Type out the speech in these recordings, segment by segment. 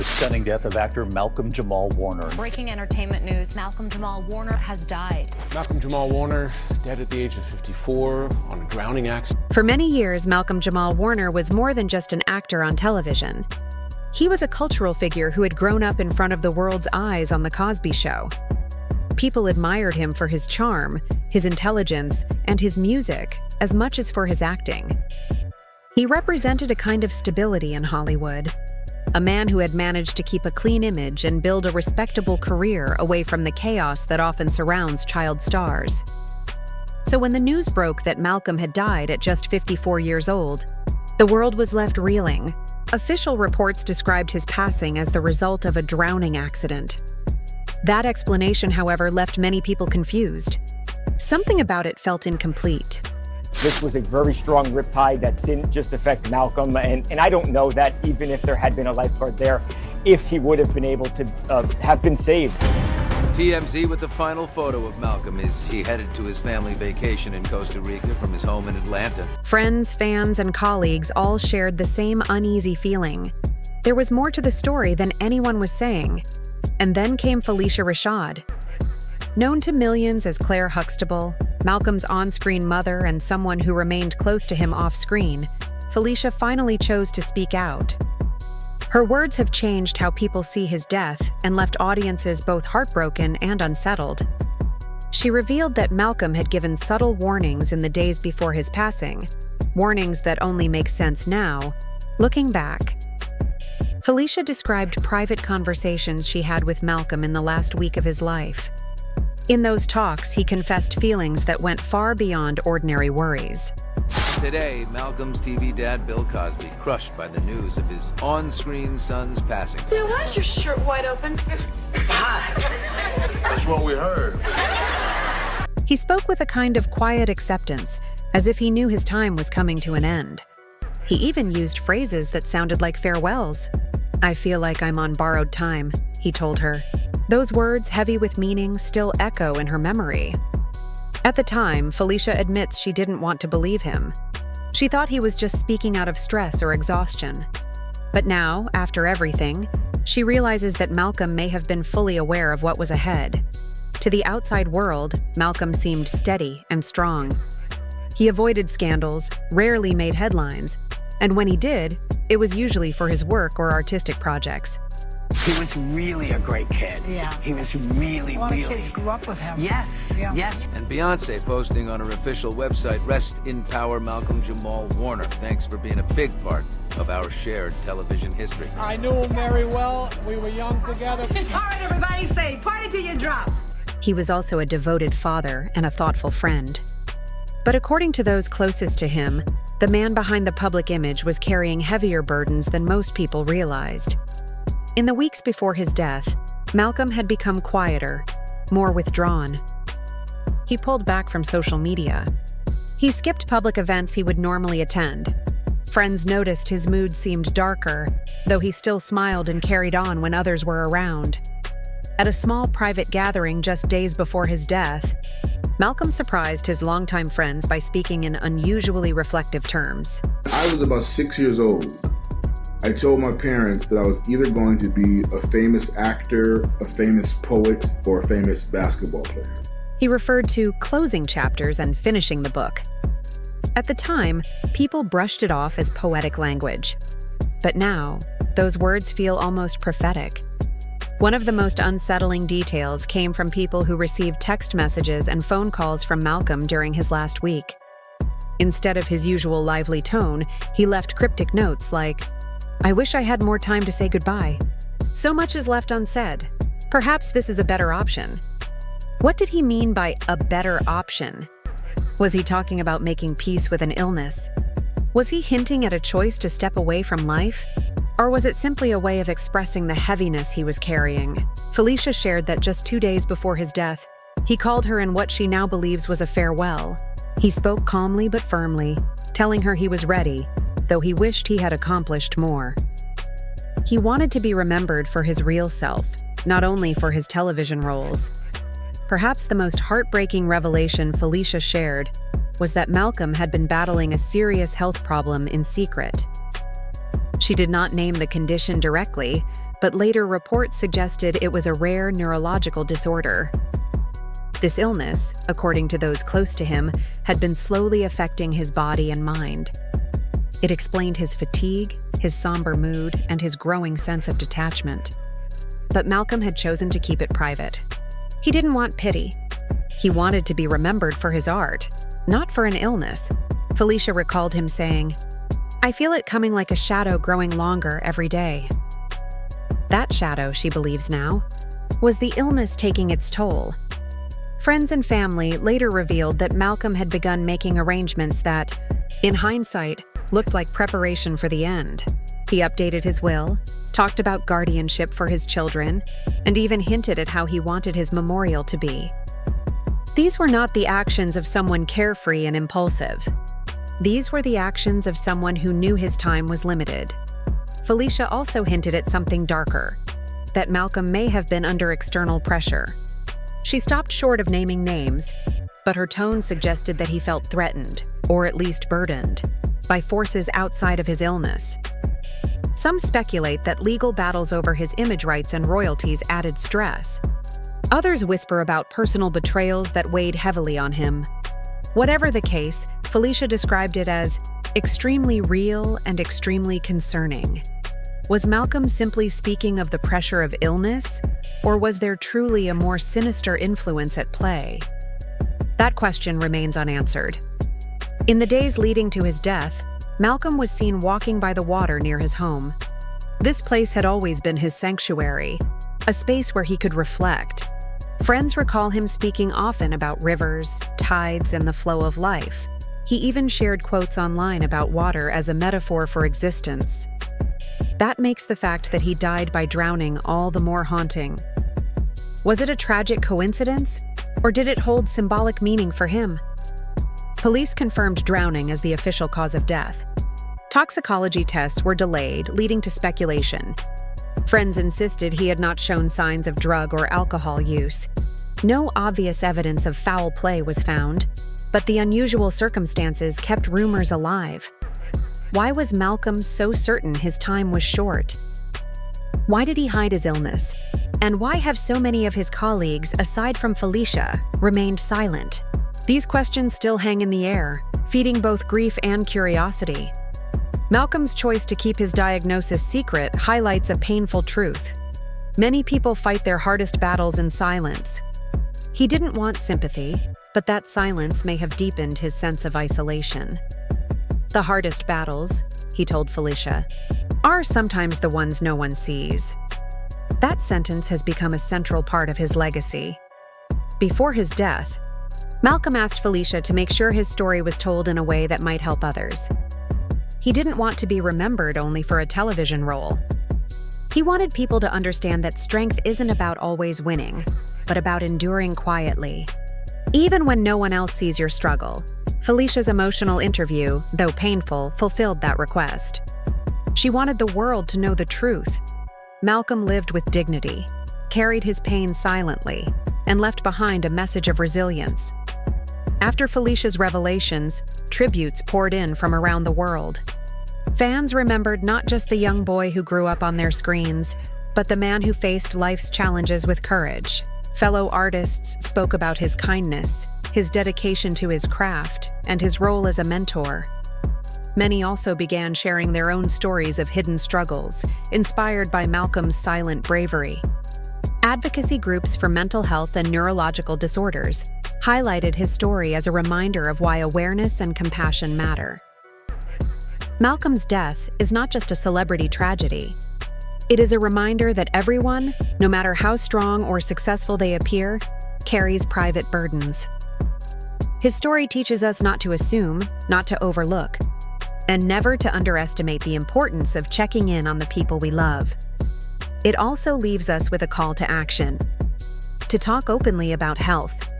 The stunning death of actor Malcolm Jamal Warner. Breaking entertainment news, Malcolm Jamal Warner has died. Malcolm Jamal Warner, dead at the age of 54 on a drowning accident. For many years, Malcolm Jamal Warner was more than just an actor on television. He was a cultural figure who had grown up in front of the world's eyes on The Cosby Show. People admired him for his charm, his intelligence, and his music as much as for his acting. He represented a kind of stability in Hollywood, a man who had managed to keep a clean image and build a respectable career away from the chaos that often surrounds child stars. So when the news broke that Malcolm had died at just 54 years old, the world was left reeling. Official reports described his passing as the result of a drowning accident. That explanation, however, left many people confused. Something about it felt incomplete. This was a very strong riptide that didn't just affect Malcolm, and I don't know that even if there had been a lifeguard there, if he would have been able to have been saved. TMZ with the final photo of Malcolm as he headed to his family vacation in Costa Rica from his home in Atlanta. Friends, fans, and colleagues all shared the same uneasy feeling. There was more to the story than anyone was saying. And then came Phylicia Rashad. Known to millions as Claire Huxtable, Malcolm's on-screen mother and someone who remained close to him off-screen, Phylicia finally chose to speak out. Her words have changed how people see his death and left audiences both heartbroken and unsettled. She revealed that Malcolm had given subtle warnings in the days before his passing, warnings that only make sense now, looking back. Phylicia described private conversations she had with Malcolm in the last week of his life. In those talks, he confessed feelings that went far beyond ordinary worries. Today, Malcolm's TV dad, Bill Cosby, crushed by the news of his on-screen son's passing. Bill, why is your shirt wide open? That's what we heard. He spoke with a kind of quiet acceptance, as if he knew his time was coming to an end. He even used phrases that sounded like farewells. "I feel like I'm on borrowed time," he told her. Those words, heavy with meaning, still echo in her memory. At the time, Phylicia admits she didn't want to believe him. She thought he was just speaking out of stress or exhaustion. But now, after everything, she realizes that Malcolm may have been fully aware of what was ahead. To the outside world, Malcolm seemed steady and strong. He avoided scandals, rarely made headlines, and when he did, it was usually for his work or artistic projects. He was really a great kid. Yeah. He was really, A lot of kids grew up with him. Yes, Yeah. yes. And Beyonce posting on her official website, "Rest in power, Malcolm Jamal Warner. Thanks for being a big part of our shared television history." I knew him very well. We were young together. All right, everybody, say party till you drop. He was also a devoted father and a thoughtful friend. But according to those closest to him, the man behind the public image was carrying heavier burdens than most people realized. In the weeks before his death, Malcolm had become quieter, more withdrawn. He pulled back from social media. He skipped public events he would normally attend. Friends noticed his mood seemed darker, though he still smiled and carried on when others were around. At a small private gathering just days before his death, Malcolm surprised his longtime friends by speaking in unusually reflective terms. I was about 6 years old. I told my parents that I was either going to be a famous actor, a famous poet, or a famous basketball player. He referred to closing chapters and finishing the book. At the time, people brushed it off as poetic language. But now, those words feel almost prophetic. One of the most unsettling details came from people who received text messages and phone calls from Malcolm during his last week. Instead of his usual lively tone, he left cryptic notes like, "I wish I had more time to say goodbye. So much is left unsaid. Perhaps this is a better option." What did he mean by a better option? Was he talking about making peace with an illness? Was he hinting at a choice to step away from life? Or was it simply a way of expressing the heaviness he was carrying? Phylicia shared that just 2 days before his death, he called her in what she now believes was a farewell. He spoke calmly but firmly, telling her he was ready, though he wished he had accomplished more. He wanted to be remembered for his real self, not only for his television roles. Perhaps the most heartbreaking revelation Phylicia shared was that Malcolm had been battling a serious health problem in secret. She did not name the condition directly, but later reports suggested it was a rare neurological disorder. This illness, according to those close to him, had been slowly affecting his body and mind. It explained his fatigue, his somber mood, and his growing sense of detachment. But Malcolm had chosen to keep it private. He didn't want pity. He wanted to be remembered for his art, not for an illness. Felicia recalled him saying, "I feel it coming like a shadow growing longer every day." That shadow, she believes now, was the illness taking its toll. Friends and family later revealed that Malcolm had begun making arrangements that, in hindsight, looked like preparation for the end. He updated his will, talked about guardianship for his children, and even hinted at how he wanted his memorial to be. These were not the actions of someone carefree and impulsive. These were the actions of someone who knew his time was limited. Felicia also hinted at something darker, that Malcolm may have been under external pressure. She stopped short of naming names, but her tone suggested that he felt threatened, or at least burdened, by forces outside of his illness. Some speculate that legal battles over his image rights and royalties added stress. Others whisper about personal betrayals that weighed heavily on him. Whatever the case, Felicia described it as extremely real and extremely concerning. Was Malcolm simply speaking of the pressure of illness, or was there truly a more sinister influence at play? That question remains unanswered. In the days leading to his death, Malcolm was seen walking by the water near his home. This place had always been his sanctuary, a space where he could reflect. Friends recall him speaking often about rivers, tides, and the flow of life. He even shared quotes online about water as a metaphor for existence. That makes the fact that he died by drowning all the more haunting. Was it a tragic coincidence, or did it hold symbolic meaning for him? Police confirmed drowning as the official cause of death. Toxicology tests were delayed, leading to speculation. Friends insisted he had not shown signs of drug or alcohol use. No obvious evidence of foul play was found, but the unusual circumstances kept rumors alive. Why was Malcolm so certain his time was short? Why did he hide his illness? And why have so many of his colleagues, aside from Felicia, remained silent? These questions still hang in the air, feeding both grief and curiosity. Malcolm's choice to keep his diagnosis secret highlights a painful truth. Many people fight their hardest battles in silence. He didn't want sympathy, but that silence may have deepened his sense of isolation. The hardest battles, he told Felicia, are sometimes the ones no one sees. That sentence has become a central part of his legacy. Before his death, Malcolm asked Felicia to make sure his story was told in a way that might help others. He didn't want to be remembered only for a television role. He wanted people to understand that strength isn't about always winning, but about enduring quietly. Even when no one else sees your struggle, Felicia's emotional interview, though painful, fulfilled that request. She wanted the world to know the truth. Malcolm lived with dignity, carried his pain silently, and left behind a message of resilience. After Felicia's revelations, tributes poured in from around the world. Fans remembered not just the young boy who grew up on their screens, but the man who faced life's challenges with courage. Fellow artists spoke about his kindness, his dedication to his craft, and his role as a mentor. Many also began sharing their own stories of hidden struggles, inspired by Malcolm's silent bravery. Advocacy groups for mental health and neurological disorders highlighted his story as a reminder of why awareness and compassion matter. Malcolm's death is not just a celebrity tragedy. It is a reminder that everyone, no matter how strong or successful they appear, carries private burdens. His story teaches us not to assume, not to overlook, and never to underestimate the importance of checking in on the people we love. It also leaves us with a call to action, to talk openly about health,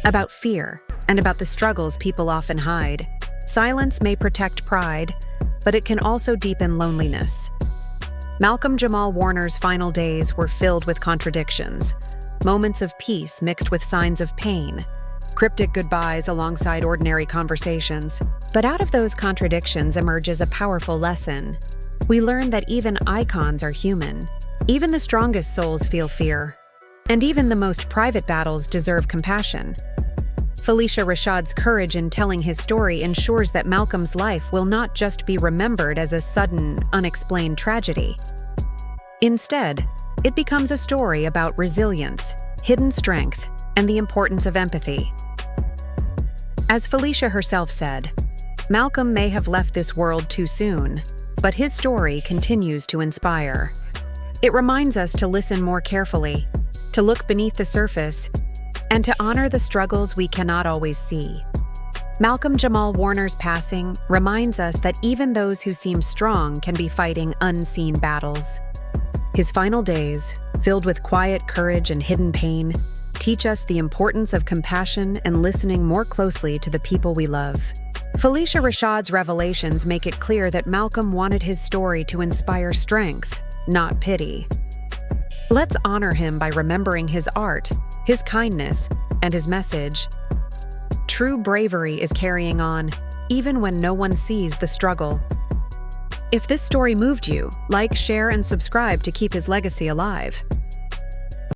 about fear, and about the struggles people often hide. Silence may protect pride, but it can also deepen loneliness. Malcolm Jamal Warner's final days were filled with contradictions, moments of peace mixed with signs of pain, cryptic goodbyes alongside ordinary conversations. But out of those contradictions emerges a powerful lesson. We learn that even icons are human, Even the strongest souls feel fear, and even the most private battles deserve compassion. Felicia Rashad's courage in telling his story ensures that Malcolm's life will not just be remembered as a sudden, unexplained tragedy. Instead, it becomes a story about resilience, hidden strength, and the importance of empathy. As Felicia herself said, Malcolm may have left this world too soon, but his story continues to inspire. It reminds us to listen more carefully, to look beneath the surface, and to honor the struggles we cannot always see. Malcolm Jamal Warner's passing reminds us that even those who seem strong can be fighting unseen battles. His final days, filled with quiet courage and hidden pain, teach us the importance of compassion and listening more closely to the people we love. Felicia Rashad's revelations make it clear that Malcolm wanted his story to inspire strength, not pity. Let's honor him by remembering his art, his kindness, and his message. True bravery is carrying on, even when no one sees the struggle. If this story moved you, like, share, and subscribe to keep his legacy alive.